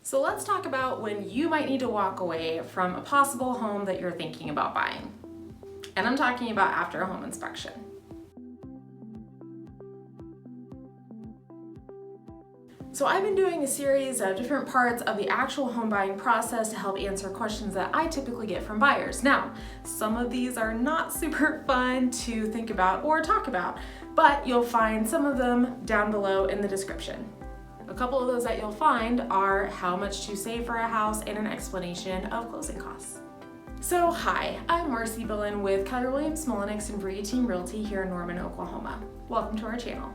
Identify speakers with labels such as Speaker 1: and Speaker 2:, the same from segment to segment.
Speaker 1: So let's talk about when you might need to walk away from a possible home that you're thinking about buying. And I'm talking about after a home inspection. So I've been doing a series of different parts of the actual home buying process to help answer questions that I typically get from buyers. Now, some of these are not super fun to think about or talk about, but you'll find some of them down below in the description. A couple of those that you'll find are how much to save for a house and an explanation of closing costs. So hi, I'm Marcy Billen with Keller Williams Mullenix and Brea Team Realty here in Norman, Oklahoma. Welcome to our channel.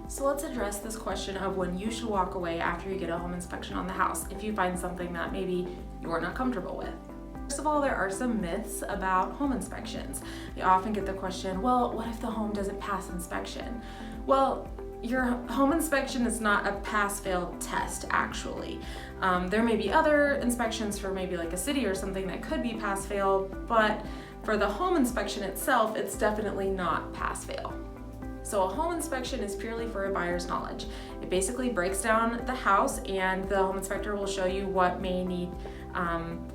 Speaker 1: So let's address this question of when you should walk away after you get a home inspection on the house if you find something that maybe you're not comfortable with. First of all, there are some myths about home inspections. You often get the question, well, what if the home doesn't pass inspection? Well, your home inspection is not a pass-fail test, actually. There may be other inspections for maybe like a city or something that could be pass-fail, but for the home inspection itself, it's definitely not pass-fail. So a home inspection is purely for a buyer's knowledge. It basically breaks down the house and the home inspector will show you what may need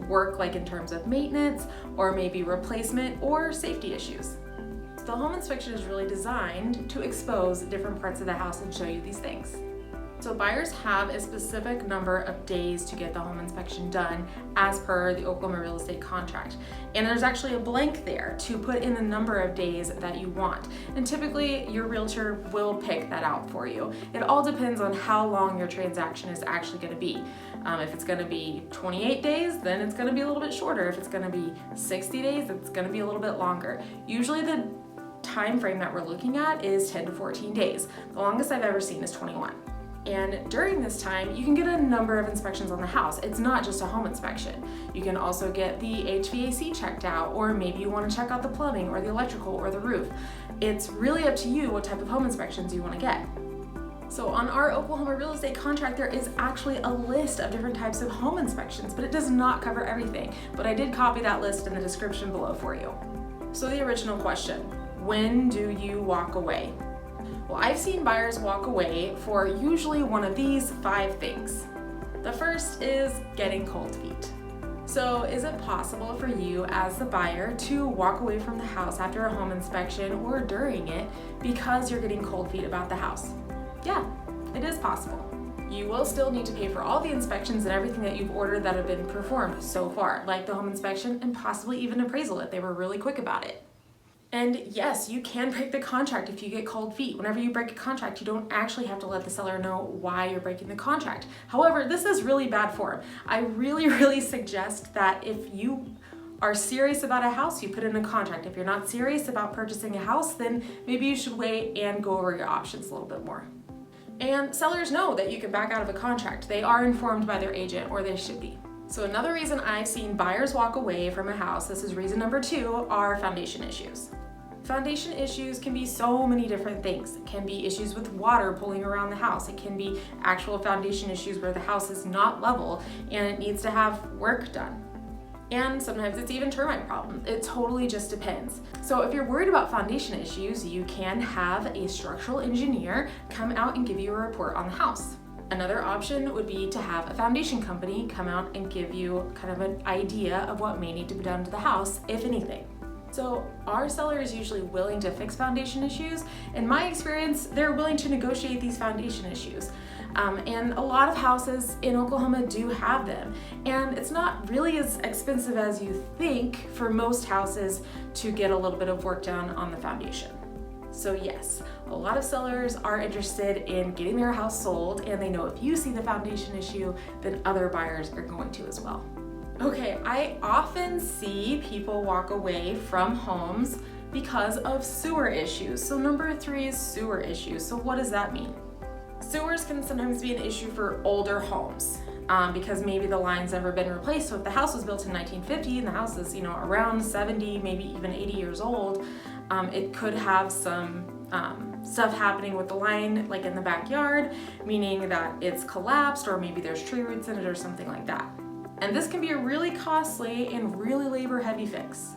Speaker 1: work, like in terms of maintenance or maybe replacement or safety issues. The home inspection is really designed to expose different parts of the house and show you these things. So buyers have a specific number of days to get the home inspection done as per the Oklahoma real estate contract. And there's actually a blank there to put in the number of days that you want. And typically your realtor will pick that out for you. It all depends on how long your transaction is actually going to be. If it's going to be 28 days, then it's going to be a little bit shorter. If it's going to be 60 days, it's going to be a little bit longer. Usually the time frame that we're looking at is 10 to 14 days. The longest I've ever seen is 21. And during this time, you can get a number of inspections on the house. It's not just a home inspection. You can also get the HVAC checked out, or maybe you want to check out the plumbing or the electrical or the roof. It's really up to you what type of home inspections you want to get. So on our Oklahoma real estate contract, there is actually a list of different types of home inspections, but it does not cover everything. But I did copy that list in the description below for you. So the original question, when do you walk away? Well, I've seen buyers walk away for usually one of these 5 things. The first is getting cold feet. So is it possible for you as the buyer to walk away from the house after a home inspection or during it because you're getting cold feet about the house? Yeah, it is possible. You will still need to pay for all the inspections and everything that you've ordered that have been performed so far, like the home inspection and possibly even appraisal if they were really quick about it. And yes, you can break the contract if you get cold feet. Whenever you break a contract, you don't actually have to let the seller know why you're breaking the contract. However, this is really bad form. I really suggest that if you are serious about a house, you put in a contract. If you're not serious about purchasing a house, then maybe you should wait and go over your options a little bit more. And sellers know that you can back out of a contract. They are informed by their agent, or they should be. So another reason I've seen buyers walk away from a house, this is reason number 2, are foundation issues. Foundation issues can be so many different things. It can be issues with water pooling around the house. It can be actual foundation issues where the house is not level and it needs to have work done. And sometimes it's even termite problems. It totally just depends. So if you're worried about foundation issues, you can have a structural engineer come out and give you a report on the house. Another option would be to have a foundation company come out and give you kind of an idea of what may need to be done to the house, if anything. So our seller is usually willing to fix foundation issues. In my experience, they're willing to negotiate these foundation issues. And a lot of houses in Oklahoma do have them. And it's not really as expensive as you think for most houses to get a little bit of work done on the foundation. So yes, a lot of sellers are interested in getting their house sold, and they know if you see the foundation issue, then other buyers are going to as well. Okay, I often see people walk away from homes because of sewer issues. So number 3 is sewer issues. So what does that mean? Sewers can sometimes be an issue for older homes because maybe the line's never been replaced. So if the house was built in 1950 and the house is, around 70, maybe even 80 years old, it could have some stuff happening with the line, like in the backyard, meaning that it's collapsed or maybe there's tree roots in it or something like that. And this can be a really costly and really labor-heavy fix.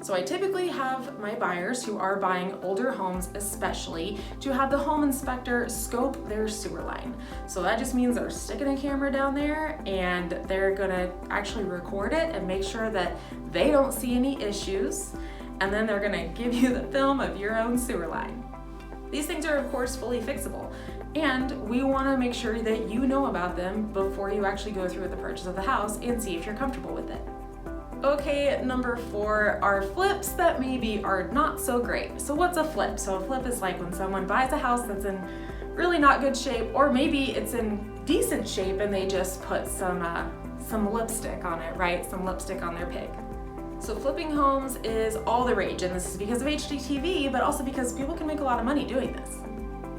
Speaker 1: So I typically have my buyers who are buying older homes especially to have the home inspector scope their sewer line. So that just means they're sticking a camera down there and they're gonna actually record it and make sure that they don't see any issues. And then they're gonna give you the film of your own sewer line. These things are of course fully fixable, and we wanna make sure that you know about them before you actually go through with the purchase of the house and see if you're comfortable with it. Okay, number 4 are flips that maybe are not so great. So what's a flip? So a flip is like when someone buys a house that's in really not good shape, or maybe it's in decent shape and they just put some lipstick on it, right? Some lipstick on their pig. So flipping homes is all the rage, and this is because of HGTV, but also because people can make a lot of money doing this.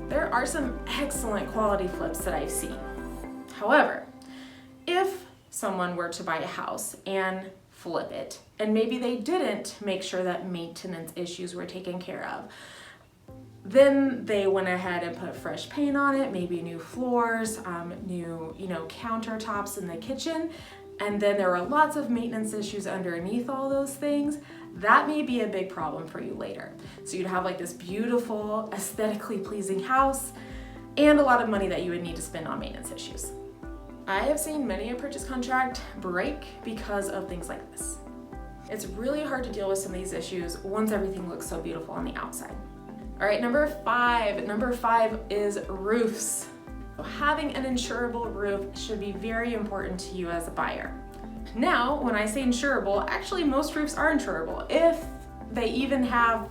Speaker 1: There are some excellent quality flips that I've seen. However, if someone were to buy a house and flip it, and maybe they didn't make sure that maintenance issues were taken care of, then they went ahead and put fresh paint on it, maybe new floors, new countertops in the kitchen, and then there were lots of maintenance issues underneath all those things. That may be a big problem for you later. So you'd have like this beautiful, aesthetically pleasing house and a lot of money that you would need to spend on maintenance issues. I have seen many a purchase contract break because of things like this. It's really hard to deal with some of these issues once everything looks so beautiful on the outside. All right, number 5. Number 5 is roofs. Having an insurable roof should be very important to you as a buyer. Now, when I say insurable, actually most roofs are insurable if they even have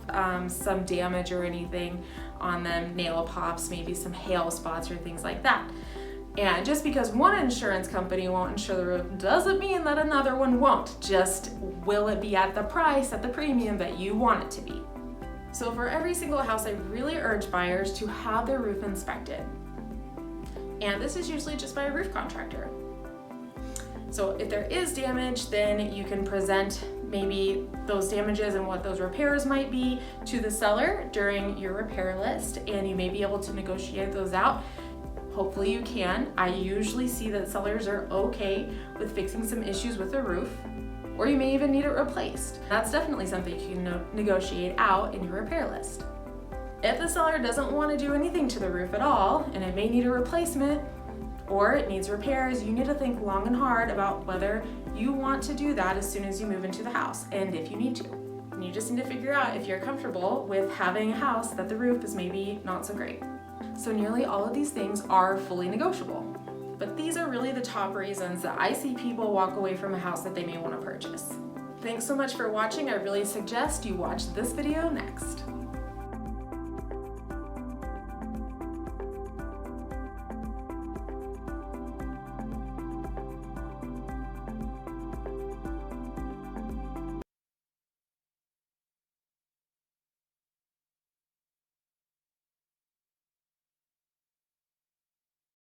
Speaker 1: some damage or anything on them, nail pops, maybe some hail spots or things like that. And just because one insurance company won't insure the roof doesn't mean that another one won't. Just will it be at the price, at the premium that you want it to be. So for every single house, I really urge buyers to have their roof inspected. And this is usually just by a roof contractor. So if there is damage, then you can present maybe those damages and what those repairs might be to the seller during your repair list, and you may be able to negotiate those out. Hopefully you can. I usually see that sellers are okay with fixing some issues with the roof, or you may even need it replaced. That's definitely something you can negotiate out in your repair list. If the seller doesn't want to do anything to the roof at all, and it may need a replacement, or it needs repairs, you need to think long and hard about whether you want to do that as soon as you move into the house, and if you need to. And you just need to figure out if you're comfortable with having a house that the roof is maybe not so great. So nearly all of these things are fully negotiable. But these are really the top reasons that I see people walk away from a house that they may want to purchase. Thanks so much for watching. I really suggest you watch this video next.